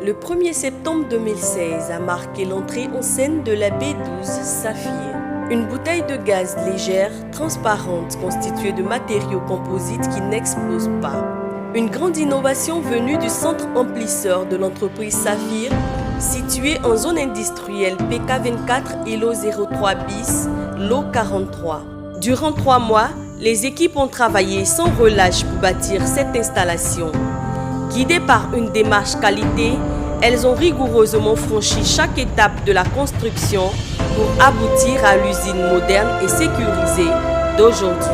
Le 1er septembre 2016 a marqué l'entrée en scène de la B12 Saphir, une bouteille de gaz légère, transparente, constituée de matériaux composites qui n'explosent pas. Une grande innovation venue du centre amplisseur de l'entreprise Saphir, situé en zone industrielle PK24 ILO 03 bis, lot 43. Durant 3 mois, les équipes ont travaillé sans relâche pour bâtir cette installation. Guidées par une démarche qualité, elles ont rigoureusement franchi chaque étape de la construction pour aboutir à l'usine moderne et sécurisée d'aujourd'hui.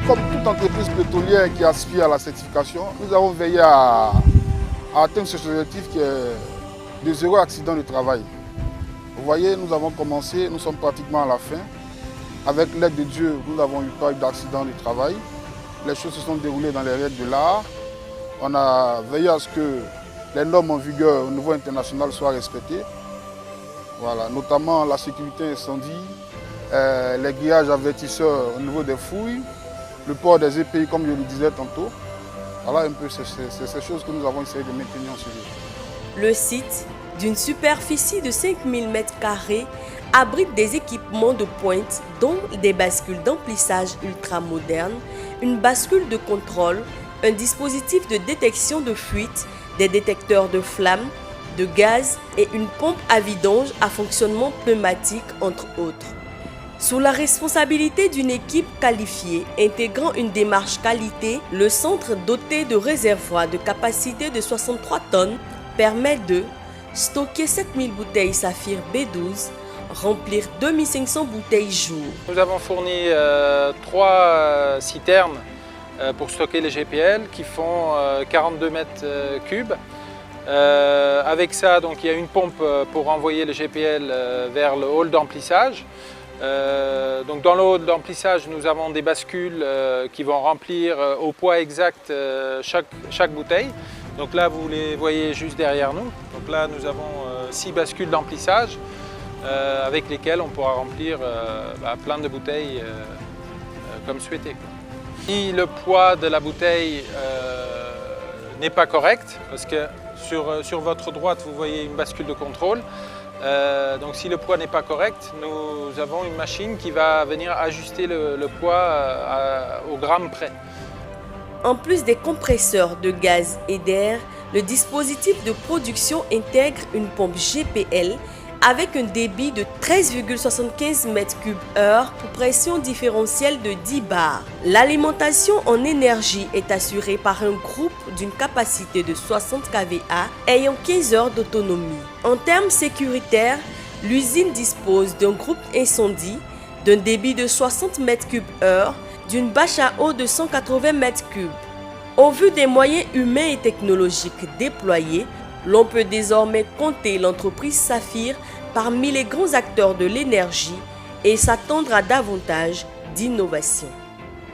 Comme toute entreprise pétrolière qui aspire à la certification, nous avons veillé à atteindre ce objectif qui est de zéro accident de travail. Vous voyez, nous avons commencé, nous sommes pratiquement à la fin. Avec l'aide de Dieu, nous n'avons pas eu d'accident de travail. Les choses se sont déroulées dans les règles de l'art. On a veillé à ce que les normes en vigueur au niveau international soient respectées. Voilà, notamment la sécurité incendie, les grillages avertisseurs au niveau des fouilles, le port des EPI comme je le disais tantôt. Voilà un peu ces choses que nous avons essayé de maintenir en suivi. Le site, d'une superficie de 5000 m², abrite des équipements de pointe dont des bascules d'emplissage ultramodernes, une bascule de contrôle, un dispositif de détection de fuite, des détecteurs de flammes, de gaz et une pompe à vidange à fonctionnement pneumatique entre autres. Sous la responsabilité d'une équipe qualifiée intégrant une démarche qualité, le centre doté de réservoirs de capacité de 63 tonnes permet de stocker 7000 bouteilles Saphir B12, remplir 2500 bouteilles jour. Nous avons fourni 3 citernes pour stocker les GPL qui font 42 m3. Avec ça, donc, il y a une pompe pour envoyer les GPL vers le hall d'emplissage. Donc dans le hall d'emplissage, nous avons des bascules qui vont remplir au poids exact chaque bouteille. Donc là, vous les voyez juste derrière nous. Donc là, nous avons 6 bascules d'emplissage avec lesquelles on pourra remplir plein de bouteilles comme souhaité. Si le poids de la bouteille n'est pas correct, parce que sur votre droite, vous voyez une bascule de contrôle. Donc si le poids n'est pas correct, nous avons une machine qui va venir ajuster le poids au gramme près. En plus des compresseurs de gaz et d'air, le dispositif de production intègre une pompe GPL avec un débit de 13,75 m3/h pour pression différentielle de 10 bars. L'alimentation en énergie est assurée par un groupe d'une capacité de 60 kVA ayant 15 heures d'autonomie. En termes sécuritaires, l'usine dispose d'un groupe incendie, d'un débit de 60 m3/h, d'une bâche à eau de 180 m3. Au vu des moyens humains et technologiques déployés, l'on peut désormais compter l'entreprise Saphir parmi les grands acteurs de l'énergie et s'attendre à davantage d'innovations.